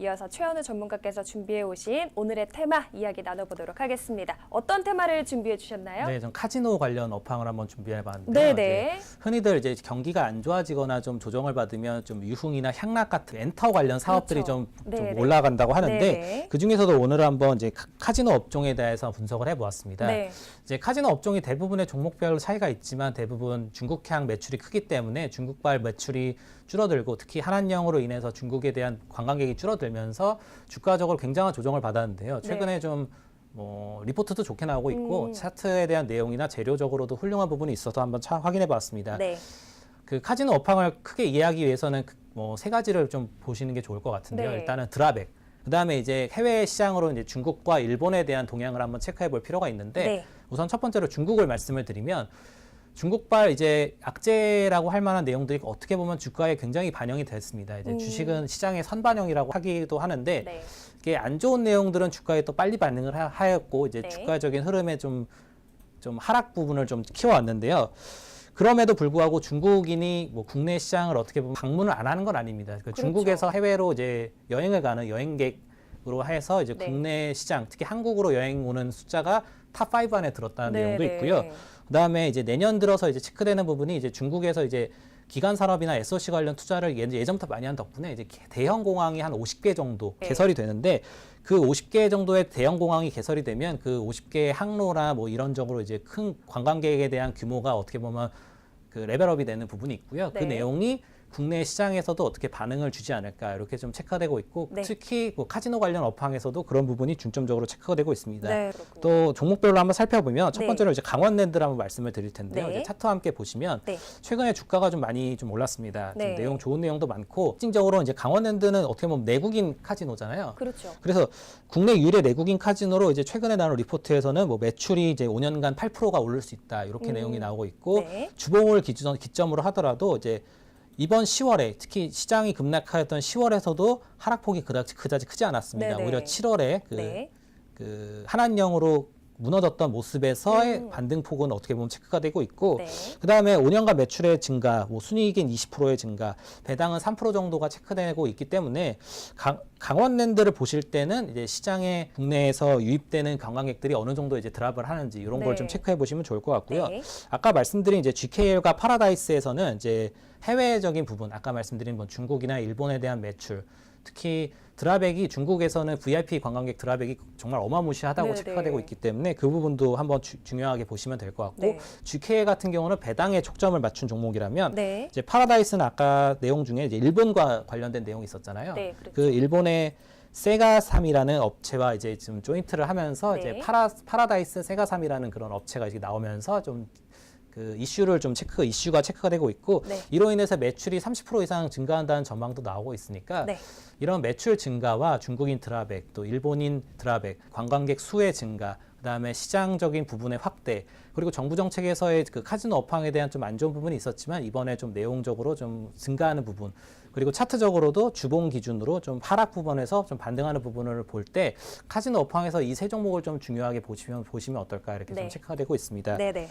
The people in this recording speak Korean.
이어서 최현우 전문가께서 준비해 오신 오늘의 테마 이야기 나눠보도록 하겠습니다. 어떤 테마를 준비해 주셨나요? 네, 전 카지노 관련 업황을 한번 준비해봤는데요. 네네. 흔히들 이제 경기가 안 좋아지거나 좀 조정을 받으면 좀 유흥이나 향락 같은 엔터 관련 사업들이 그렇죠. 좀 네네. 올라간다고 하는데 네네. 그 중에서도 오늘 한번 이제 카지노 업종에 대해서 분석을 해보았습니다. 네. 이제 카지노 업종이 대부분의 종목별로 차이가 있지만 대부분 중국향 매출이 크기 때문에 중국발 매출이 줄어들고 특히 한한령으로 인해서 중국에 대한 관광객이 줄어들면서 주가적으로 굉장한 조정을 받았는데요. 최근에 네. 좀 리포트도 좋게 나오고 있고 차트에 대한 내용이나 재료적으로도 훌륭한 부분이 있어서 한번 확인해 봤습니다. 네. 그 카지노 업황을 크게 이해하기 위해서는 세 가지를 좀 보시는 게 좋을 것 같은데요. 네. 일단은 드랍액. 그다음에 이제 해외 시장으로 이제 중국과 일본에 대한 동향을 한번 체크해 볼 필요가 있는데 네. 우선 첫 번째로 중국을 말씀을 드리면 중국발 이제 악재라고 할 만한 내용들이 어떻게 보면 주가에 굉장히 반영이 됐습니다. 이제 주식은 시장의 선반영이라고 하기도 하는데 네. 이게 안 좋은 내용들은 주가에 또 빨리 반응을 하였고 이제 네. 주가적인 흐름에 좀 하락 부분을 좀 키워왔는데요. 그럼에도 불구하고 중국인이 뭐 국내 시장을 어떻게 보면 방문을 안 하는 건 아닙니다. 그 그렇죠. 중국에서 해외로 이제 여행을 가는 여행객으로 해서 이제 네. 국내 시장, 특히 한국으로 여행 오는 숫자가 탑5 안에 들었다는 네, 내용도 네. 있고요. 그다음에 이제 내년 들어서 이제 체크되는 부분이 이제 중국에서 이제 기간 산업이나 SOC 관련 투자를 예전부터 많이 한 덕분에 이제 대형 공항이 한 50개 정도 네. 개설이 되는데 그 50개 정도의 대형 공항이 개설이 되면 그 50개의 항로나 뭐 이런적으로 이제 큰 관광객에 대한 규모가 어떻게 보면 그 레벨업이 되는 부분이 있고요. 네. 그 내용이 국내 시장에서도 어떻게 반응을 주지 않을까 이렇게 좀 체크가 되고 있고 네. 특히 뭐 카지노 관련 업황에서도 그런 부분이 중점적으로 체크가 되고 있습니다. 네, 그렇군요. 또 종목별로 한번 살펴보면 첫 네. 번째로 이제 강원랜드를 한번 말씀을 드릴 텐데요. 네. 이제 차트와 함께 보시면 네. 최근에 주가가 좀 많이 좀 올랐습니다. 네. 좀 내용 좋은 내용도 많고 특징적으로 이제 강원랜드는 어떻게 보면 내국인 카지노잖아요. 그렇죠. 그래서 국내 유일의 내국인 카지노로 이제 최근에 나온 리포트에서는 뭐 매출이 이제 5년간 8%가 오를 수 있다 이렇게 내용이 나오고 있고 네. 주봉을 기점으로 하더라도 이제 이번 10월에 특히 시장이 급락하였던 10월에서도 하락폭이 그다지 크지 않았습니다. 네네. 오히려 7월에 네. 그 한한령으로 무너졌던 모습에서의 반등폭은 어떻게 보면 체크가 되고 있고 네. 그다음에 5년간 매출의 증가, 뭐 순이익인 20%의 증가, 배당은 3% 정도가 체크되고 있기 때문에 강원랜드를 보실 때는 이제 시장에 국내에서 유입되는 관광객들이 어느 정도 이제 드랍을 하는지 이런 걸 네. 좀 체크해 보시면 좋을 것 같고요. 네. 아까 말씀드린 이제 GKL과 파라다이스에서는 이제 해외적인 부분, 아까 말씀드린 뭐 중국이나 일본에 대한 매출, 특히 드랍액이 중국에서는 VIP 관광객 드랍액이 정말 어마무시하다고 네네. 체크가 되고 있기 때문에 그 부분도 한번 중요하게 보시면 될 것 같고 네. GK 같은 경우는 배당에 초점을 맞춘 종목이라면 네. 이제 파라다이스는 아까 내용 중에 이제 일본과 관련된 내용이 있었잖아요. 네, 그렇죠. 그 일본의 세가삼이라는 업체와 이제 좀 조인트를 하면서 네. 이제 파라다이스 세가삼이라는 그런 업체가 이제 나오면서 좀 그 이슈가 체크가 되고 있고 네. 이로 인해서 매출이 30% 이상 증가한다는 전망도 나오고 있으니까 네. 이런 매출 증가와 중국인 드랍액 또 일본인 드랍액 관광객 수의 증가 그다음에 시장적인 부분의 확대 그리고 정부 정책에서의 그 카지노 업황에 대한 좀 안 좋은 부분이 있었지만 이번에 좀 내용적으로 좀 증가하는 부분 그리고 차트적으로도 주봉 기준으로 좀 하락 부분에서 좀 반등하는 부분을 볼 때 카지노 업황에서 이 세 종목을 좀 중요하게 보시면 어떨까 이렇게 네. 좀 체크가 되고 있습니다. 네네.